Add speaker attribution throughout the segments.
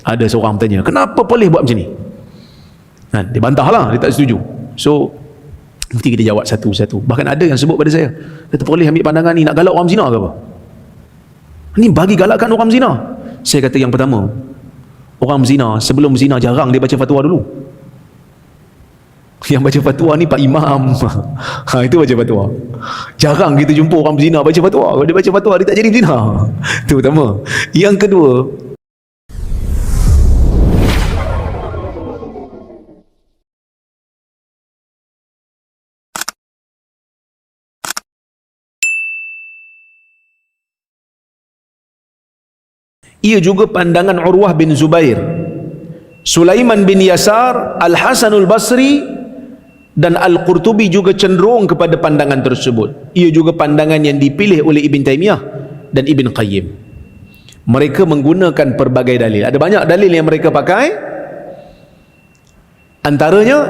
Speaker 1: Ada seorang bertanya, kenapa boleh buat macam ni? Dia bantahlah, dia tak setuju. So mesti kita jawab satu-satu. Bahkan ada yang sebut pada saya, kata boleh ambil pandangan ni nak galak orang zina ke apa? Ni bagi galakkan orang zina. Saya kata yang pertama, orang zina sebelum zina jarang dia baca fatwa dulu. Yang baca fatwa ni Pak Imam. Itu baca fatwa. Jarang kita jumpa orang berzina baca fatwa. Kalau dia baca fatwa, dia tak jadi berzina. Itu pertama. Yang kedua, ia juga pandangan Urwah bin Zubair, Sulaiman bin Yasar, Al-Hasanul Basri dan Al-Qurtubi juga cenderung kepada pandangan tersebut. Ia juga pandangan yang dipilih oleh Ibn Taymiyah dan Ibn Qayyim. Mereka menggunakan pelbagai dalil. Ada banyak dalil yang mereka pakai. Antaranya,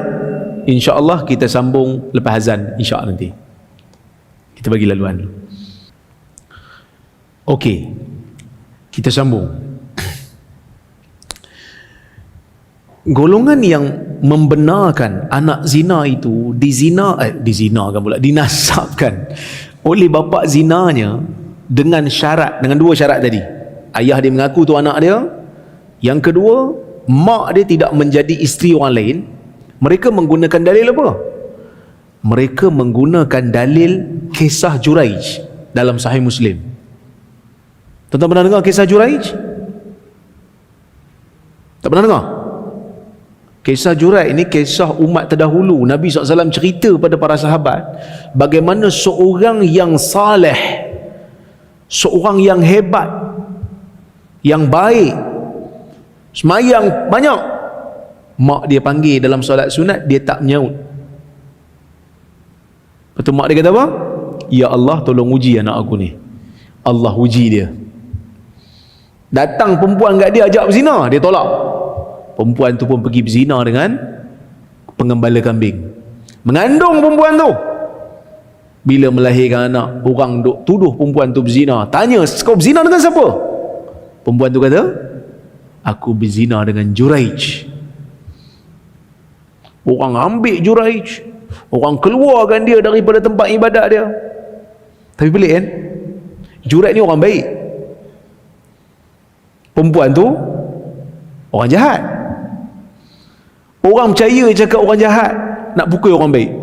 Speaker 1: insya-Allah kita sambung lepas azan, insya-Allah nanti. Kita bagi laluan dulu. Okey. Kita sambung. Golongan yang membenarkan anak zina itu dinasabkan oleh bapa zinanya dengan syarat, dengan dua syarat tadi. Ayah dia mengaku tu anak dia. Yang kedua, mak dia tidak menjadi isteri orang lain. Mereka menggunakan dalil apa? Mereka menggunakan dalil kisah Juraij dalam Sahih Muslim. Tuan-tuan pernah dengar kisah Juraij? Tak pernah dengar? Kisah Juraij ini kisah umat terdahulu. Nabi SAW cerita pada para sahabat bagaimana seorang yang saleh, seorang yang hebat, yang baik, semayang banyak, mak dia panggil dalam solat sunat, dia tak menyaut. Lepas tu mak dia kata apa? Ya Allah, tolong uji anak aku ni. Allah uji dia. Datang perempuan kat dia ajak berzina, dia tolak. Perempuan tu pun pergi berzina dengan pengembala kambing. Mengandung perempuan tu. Bila melahirkan anak, orang duk tuduh perempuan tu berzina. Tanya, kau berzina dengan siapa? Perempuan tu kata, aku berzina dengan Juraij. Orang ambil Juraij, orang keluarkan dia daripada tempat ibadat dia. Tapi pelik kan? Juraij ni orang baik, perempuan tu orang jahat. Orang percaya cakap orang jahat nak pukul orang baik.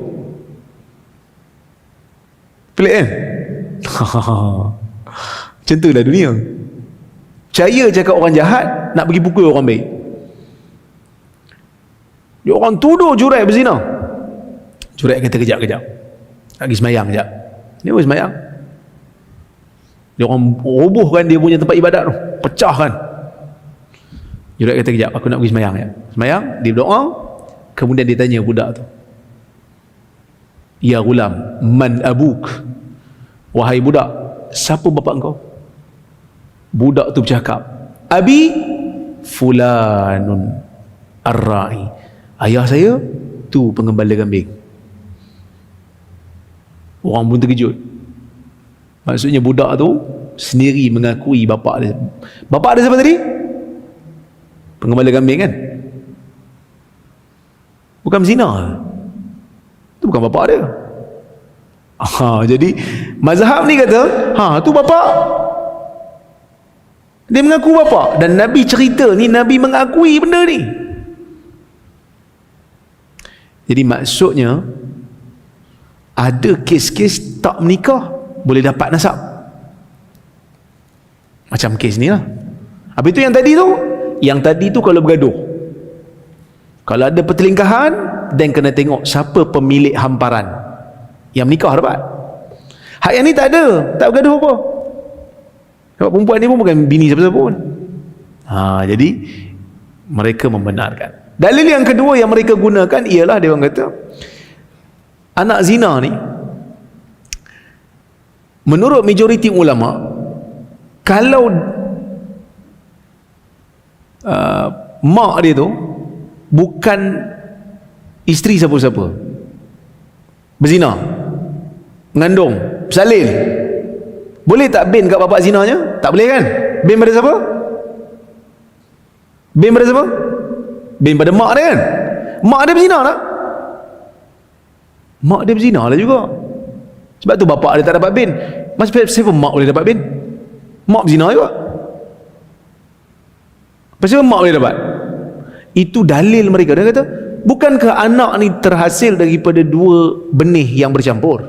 Speaker 1: Pelik kan? Macam tu lah dunia. Percaya cakap orang jahat nak pergi pukul orang baik. Dia orang tuduh Juraij berzina. Juraij kata kejap-kejap, nak pergi semayang kejap. Dia pun semayang. Dia orang robohkan dia punya tempat ibadat tu, pecahkan. Juraij kata kejap, aku nak pergi semayang ya. Semayang, dia berdoa, kemudian dia tanya budak tu, ya gulam, man abuk? Wahai budak, siapa bapa engkau? Budak tu bercakap, abi fulanun ar-ra'i. Ayah saya tu pengembala kambing. Orang pun terkejut. Maksudnya budak tu sendiri mengakui bapa dia. Bapa dia siapa tadi? Pengembala kambing kan? Bukan zina. Itu bukan bapa dia. Jadi mazhab ni kata, tu bapa. Dia mengaku bapa, dan Nabi cerita ni, Nabi mengakui benda ni. Jadi maksudnya ada kes-kes tak menikah boleh dapat nasab. Macam kes ni lah. Habis tu yang tadi tu, kalau bergaduh, kalau ada pertelingkahan, dan kena tengok siapa pemilik hamparan yang menikah dapat. Hak yang ni tak ada, tak bergaduh apa. Sebab perempuan ni pun bukan bini siapa-siapa pun. Jadi mereka membenarkan. Dalil yang kedua yang mereka gunakan ialah, dia orang kata anak zina ni, menurut majoriti ulama, kalau mak dia tu bukan isteri siapa-siapa, berzina, mengandung, bersalin, boleh tak bin kat bapak zinanya? Tak boleh kan? Bin pada siapa? Bin pada siapa? Bin pada mak dia kan? Mak dia berzina tak? Mak dia berzina lah juga. Sebab tu bapak dia tak dapat bin. Siapa mak boleh dapat bin? Mak berzina juga. Pasal mak boleh dapat? Itu dalil mereka. Dia kata, bukankah anak ni terhasil daripada dua benih yang bercampur?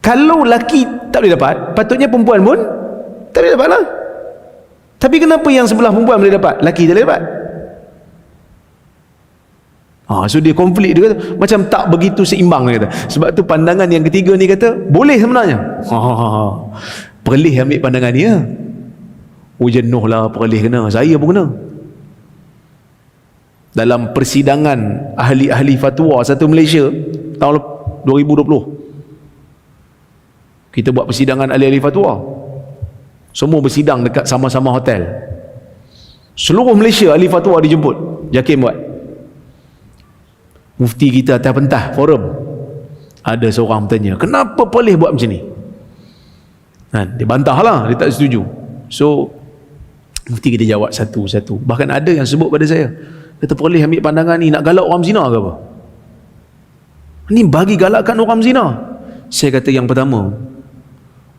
Speaker 1: Kalau laki tak boleh dapat, patutnya perempuan pun tak boleh dapat lah. Tapi kenapa yang sebelah perempuan boleh dapat, laki tak boleh dapat? So dia konflik, dia kata macam tak begitu seimbang, dia kata. Sebab tu pandangan yang ketiga ni kata boleh sebenarnya. Perlih ambil pandangan dia. Jenuh lah perlih kena, saya pun kena. Dalam persidangan ahli-ahli fatwa satu Malaysia tahun 2020, kita buat persidangan ahli-ahli fatwa, semua bersidang dekat sama-sama hotel. Seluruh Malaysia ahli fatwa dijemput. Jakim buat. Mufti kita atas pentas forum, ada seorang bertanya, kenapa boleh buat macam ni? Dia bantah lah, dia tak setuju. So mufti kita jawab satu-satu. Bahkan ada yang sebut pada saya, kata boleh ambil pandangan ni nak galak orang zina ke apa? Ni bagi galakkan orang zina. Saya kata yang pertama,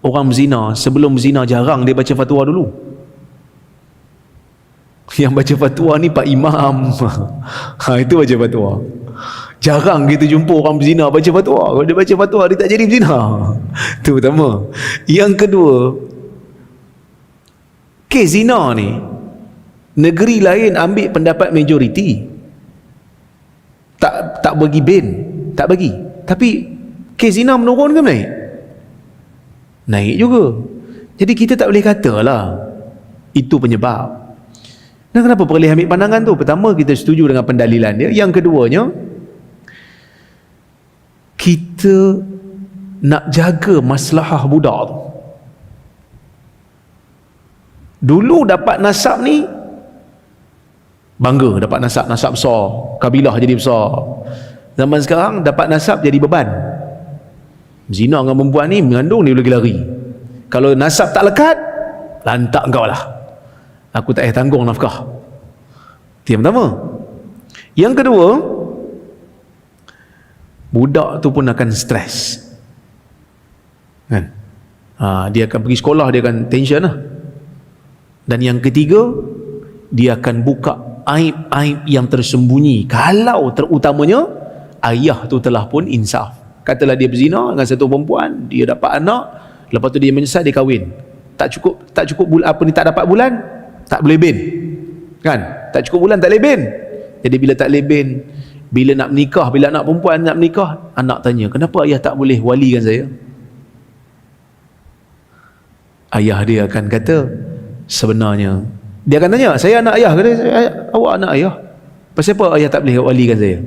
Speaker 1: orang berzina sebelum berzina jarang dia baca fatwa dulu. Yang baca fatwa ni Pak Imam. Itu baca fatwa. Jarang kita jumpa orang berzina baca fatwa. Kalau dia baca fatwa, dia tak jadi berzina. Itu pertama. Yang kedua, kes zina ni negeri lain ambil pendapat majoriti, tak bagi bin, tak bagi. Tapi kes zina menurun ke naik? Naik juga. Jadi kita tak boleh katalah itu penyebab. Dan kenapa boleh ambil pandangan tu? Pertama, kita setuju dengan pendalilan dia. Yang keduanya, kita nak jaga maslahah budak tu. Dulu dapat nasab ni bangga, dapat nasab besar, kabilah jadi besar. Zaman sekarang dapat nasab jadi beban. Zina dengan perempuan ni, mengandung dia boleh lari. Kalau nasab tak lekat, lantak kau lah, aku tak payah tanggung nafkah. Itu yang pertama. Yang kedua, budak tu pun akan stres kan? Dia akan pergi sekolah, dia akan tension lah. Dan yang ketiga, dia akan buka aib-aib yang tersembunyi. Kalau terutamanya ayah tu telah pun insaf, katalah dia berzina dengan satu perempuan, dia dapat anak, lepas tu dia menyesal, dia kahwin. Tak cukup bulan, apa ni, tak dapat bulan, tak boleh bin kan? Tak cukup bulan, tak boleh bin. Jadi bila tak boleh bin, bila nak menikah, bila anak perempuan nak menikah, anak tanya, kenapa ayah tak boleh walikan saya? Ayah dia akan kata, sebenarnya dia akan tanya, saya anak ayah, kata, awak anak ayah, pasal apa ayah tak boleh walikan saya?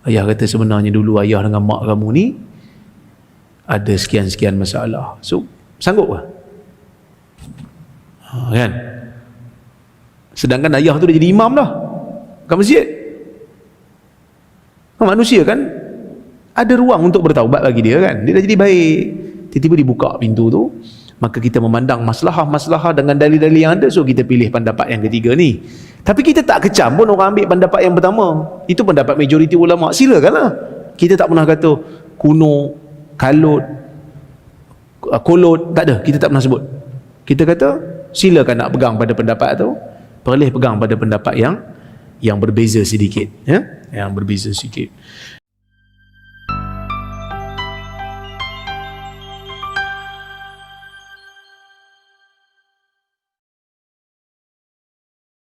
Speaker 1: Ayah kata, sebenarnya dulu ayah dengan mak kamu ni ada sekian-sekian masalah. So sanggup ke? Kan? Sedangkan ayah tu dah jadi imam dah kat masjid. Manusia kan ada ruang untuk bertaubat bagi dia kan. Dia dah jadi baik, tiba-tiba dibuka pintu tu, maka kita memandang masalah-masalah dengan dalil-dalil yang ada. So kita pilih pendapat yang ketiga ni. Tapi kita tak kecam pun orang ambil pendapat yang pertama. Itu pendapat majoriti ulama, silakanlah. Kita tak pernah kata kuno, kalut, kolot, tak ada, kita tak pernah sebut. Kita kata silakan nak pegang pada pendapat tu, boleh pegang pada pendapat yang berbeza sedikit, ya, yang berbeza sedikit.